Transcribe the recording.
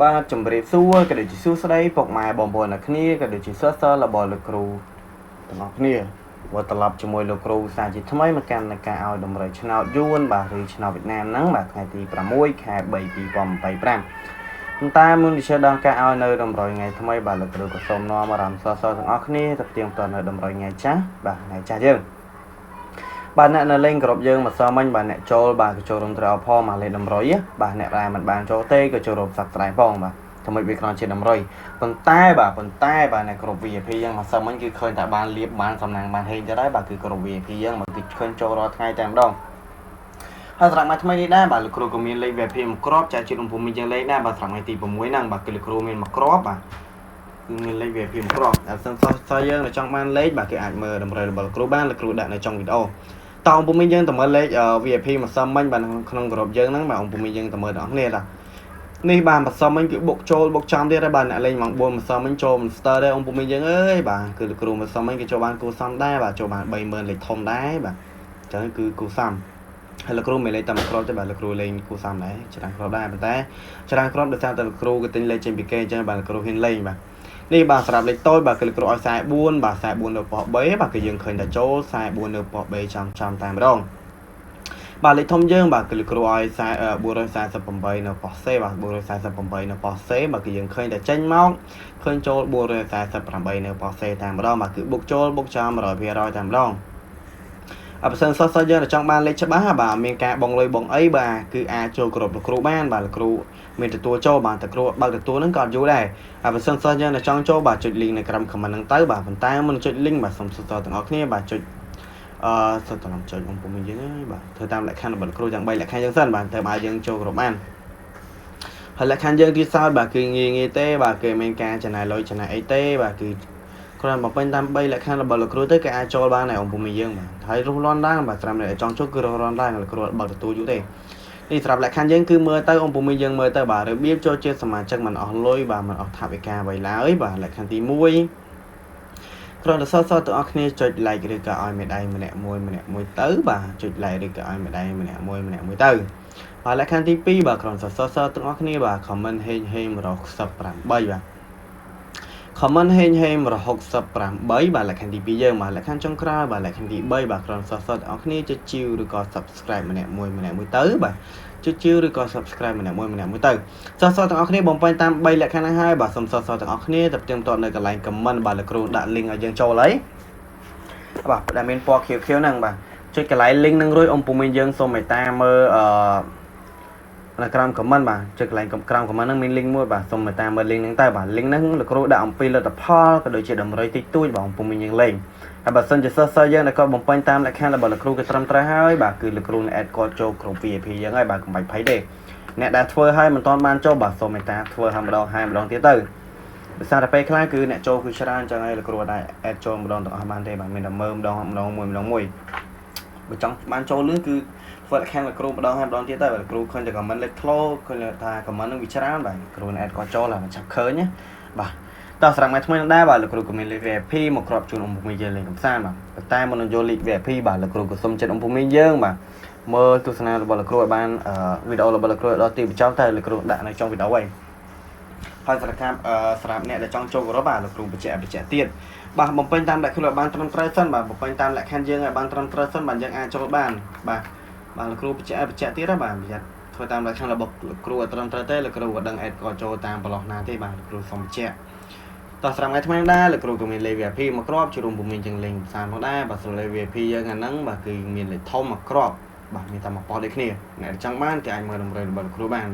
បាទជំរាបសួរក៏ដូចជាសួស្តីពុកម៉ែបងប្អូនអ្នកគ្នាក៏ដូចជាសិស្សរបស់លោកគ្រូទាំងអស់គ្នាវត្តត្រឡប់ជាមួយលោកគ្រូសាជាថ្មីមកកាន់នៃការឲ្យតម្រុយឆ្នោតយួនបាទឬឆ្នោតវៀតណាមហ្នឹងបាទថ្ងៃទី6ខែ3 2025ប៉ុន្តែមុននឹងឈានដល់ការឲ្យនៅតម្រុយថ្ងៃថ្មីបាទលោកគ្រូក៏សូមនាំអារម្មណ៍សិស្សទាំងអស់គ្នាទៅផ្ទៀងផ្ទាត់នៅតម្រុយថ្ងៃចាស់បាទថ្ងៃចាស់យើងបាទអ្នកនៅលេងគ្រប់យើងមកសមិញបាទអ្នកចូលបាទក៏ចូលរួមត្រូវផងមកលេងតម្រុយបាទអ្នកដែលមិនបានចូលទេក៏ចូលរួមសັບស្រាយផងបាទធ្វើម៉េចវាខ្នងជាតម្រុយប៉ុន្តែបាទអ្នកគ្រប់ VIP យើងមកសមិញគឺឃើញតែបានលៀបបានសំណាងបានហេងទៅដែរបាទគឺគ្រប់ VIP យើងមកគឺឃើញចូលរាល់ថ្ងៃតែម្ដងហើយសម្រាប់ថ្ងៃថ្មីនេះដែរបាទលោកគ្រូក៏មានលេខ VIP មួយគ្រាប់ចែកជូនôngពុំមីយើងលេខដែរបាទសម្រាប់ថ្ងៃទី6ហ្នឹងបាទគឺលោកគ្រូមានមួយគ្រាប់បាទគឺមានលេខ VIP មួយគ្រាប់តែសិនសិស្សយើងនៅចង់បានលេខបាទគេអាចមើលតម្រូវរបស់លោកគ្រូបានលោកគ្រូដាក់នៅtrongវីដេអូតើôngពុំមីយើងទៅមើលលេខ VIP មកសមិញបាទក្នុងក្រុមយើងហ្នឹងបាទôngពុំមីយើងទៅមើលដល់គ្នាតានេះបាទមកសមិញគឺបុកចូលបុកចំទៀតហើយបាទអ្នកលេងម៉ោង4មកសមិញចូល Monster ដែរôngពុំមីយើងអើយបាទគឺលោកគ្រូមកសមិញគេចូលបានគូសំដែរបាទចូលបាន 30000 លេខធំដែរបាទអញ្ចឹងគឺគូសំហើយលោកគ្រូមិនលេងតែមួយគ្រាប់ទេបាទលោកគ្រូលេងគូសំដែរច្រើនគ្រាប់ដែរប៉ុន្តែច្រើនគ្រាប់ដោយសារតែលោកគ្រូក៏ទិញលេខចេញពីគេអញ្ចឹងបាទលោកគ្រូហ៊ានលេងបាទនេះបាទសម្រាប់លេខតូចបាទគឺលោកគ្រូឲ្យ44បាទ44នៅប៉ុស B បាទគឺយើងឃើញតែចូល44នៅប៉ុស B ចំតែម្ដងបាទលេខធំយើងបាទគឺលោកគ្រូឲ្យ448នៅប៉ុស C បាទ448នៅប៉ុស C បាទគឺយើងឃើញតែចេញមកឃើញចូល448នៅប៉ុស C តែម្ដងបាទគឺបុកចូលបុកចំ 100% តែម្ដងអបសិនសិស្សយើងចង់បានលេខច្បាស់បាទមានការបងលុយបងអីបាទគឺអាចចូលក្រុមលោកគ្រូបានបាទលោកគ្រូមានទទួលចូលបាទតែគ្រូបើកទទួលហ្នឹងក៏អត់យូរដែរហើយបើសិនសិស្សយើងចង់ចូលបាទចុច link នៅក្រោម comment ហ្នឹងទៅបាទប៉ុន្តែមុនចុច link បាទសូមសិស្សទាំងអស់គ្នាបាទចុចសិស្សតាមចុចអំពុំយើងបាទធ្វើតាមលក្ខខណ្ឌរបស់លោកគ្រូទាំង3លក្ខខណ្ឌយើងសិនបាទទៅឲ្យយើងចូលក្រុមបានហើយលក្ខខណ្ឌយើងទីសោតបាទគឺងាយទេបាទគេមានការចំណាយលុយចំណាយអីទេបាទគឺគ្រាន់បំពេញតាម3លក្ខខណ្ឌរបស់លោកគ្រូទៅគេអាចចូលបានហើយអំពុំយើងបាទហើយរស់រាន់ដែរបាទស្រាប់តែចង់ចូលគឺរស់រាន់ដែរលោកគ្រូអត់បើកទទួលយូរទេនេះសម្រាប់លក្ខខណ្ឌយើងគឺមើលទៅអំពុំយើងមើលទៅបាទរបៀបចូលជាសមាជិកមិនអស់លុយបាទមិនអស់ថវិកាអ្វីឡើយបាទលក្ខខណ្ឌទី1គ្រាន់តែសិស្សទាំងអស់គ្នាចុច like ឬក៏ឲ្យមេដៃម្នាក់មួយទៅបាទចុច like ឬក៏ឲ្យមេដៃម្នាក់មួយទៅហើយលក្ខខណ្ឌទី2បាទគ្រាន់តែសិស្សទាំងអស់គ្នាបាទ comment ហេង168បាទcomment ហេង168បាទលក្ខខណ្ឌទី2យើងបាទលក្ខខណ្ឌចុងក្រោយបាទលក្ខខណ្ឌទី3បាទគ្រាន់សិស្សទាំងអស់គ្នាចុចជីវឬក៏ subscribe ម្នាក់មួយទៅបាទចុចជីវឬក៏ subscribe ម្នាក់មួយទៅសិស្សទាំងអស់គ្នាបំពេញតាម3លក្ខខណ្ឌហ្នឹងហើយបាទសូមសិស្សទាំងអស់គ្នាទៅផ្ទៀងផ្ទាត់នៅកន្លែង comment បាទលោកគ្រូដាក់ link ឲ្យយើងចូលហើយបាទដែលមានពណ៌ខៀវហ្នឹងបាទចុចកន្លែង link ហ្នឹងរួចអំពុំយើងសូមមេត្តាមើលនៅក្រោម comment បាទចុចកន្លែងក្រោម comment ហ្នឹងមាន link មួយបាទសូមមេត្តាមើល link ហ្នឹងទៅបាទ link ហ្នឹងលោកគ្រូដាក់អំពីលទ្ធផលក៏ដូចជាតម្រុយតិចតួចបាទអំពុំយើងលេងហើយបើសិនជាសិស្សយើងដែលគាត់បំពេញតាមលក្ខខណ្ឌរបស់លោកគ្រូក៏ត្រឹមត្រូវហើយបាទគឺលោកគ្រូនឹង add គាត់ចូលក្រុម VIP យើងហើយបាទកុំបាច់ភ័យទេអ្នកដែលធ្វើហើយមិនទាន់បានចូលបាទសូមមេត្តាធ្វើឲ្យម្ដងទៀតទៅដោយសារតែពេលខ្លះគឺអ្នកចូលគឺច្រើនចឹងហើយលោកគ្រូអាច add ចូលម្ដងទាំងអស់បានទេបាទមានតែមើលម្ដងមួយបើចង់បានចូលលឿនគឺធ្វើលក្ខខណ្ឌលោកគ្រូម្ដងទៀតទៅលោកគ្រូឃើញតែ comment លេខធ្លោឃើញថា comment នឹងវាច្រើនបាទគ្រូ add គាត់ចូលហើយមិនចាប់ឃើញណាបាទតោះសម្រាប់ថ្ងៃថ្មីនឹងដែរបាទលោកគ្រូក៏មានលេខ VIP មកគ្រាប់ជូនអង្គភូមិយើងលេងកំសាន្តបាទប៉ុន្តែមុននឹងយកលេខ VIP បាទលោកគ្រូក៏សូមចិត្តអង្គភូមិយើងបាទមើលទស្សនារបស់លោកគ្រូឲ្យបានវីដេអូរបស់លោកគ្រូដល់ទីបញ្ចប់តែលោកគ្រូដាក់នៅtrongវីដេអូហ្នឹងហើយសម្រាប់អ្នកដែលចង់ចូលក្រុមបាទលោកគ្រូបញ្ជាក់ទៀតបាទបំពេញតាមលក្ខខណ្ឌឲ្យបានត្រឹមត្រូវសិនបាទបំពេញតាមលក្ខខណ្ឌយើងឲ្យបានត្រឹមត្រូវសិនបាទយើងអាចចូលបានបាទលោកគ្រូបញ្ជាក់ទៀតណាបាទបញ្ជាក់ធ្វើតាមលក្ខខណ្ឌរបស់លោកគ្រូឲ្យត្រឹមត្រូវទេលោកគ្រូក៏ដឹងអេតក៏ចូលតាមប្រឡោះណាទេបាទលោកគ្រូសូមបញ្ជាក់តោះសម្រាប់ថ្ងៃថ្មីដែរលោកគ្រូក៏មានលេខ VIP មកគ្រាប់ជួបរួមពុំមានយើងលេងផ្សារផងដែរបាទសម្លេខ VIP យើងអាហ្នឹងបាទគឺមានលេខធំមកគ្រាប់បាទមានតែមកប៉ោះដូចគ្នាអ្នកចង់បានគេអាចមើលតម្រូវរបស់លោកគ្រូបាន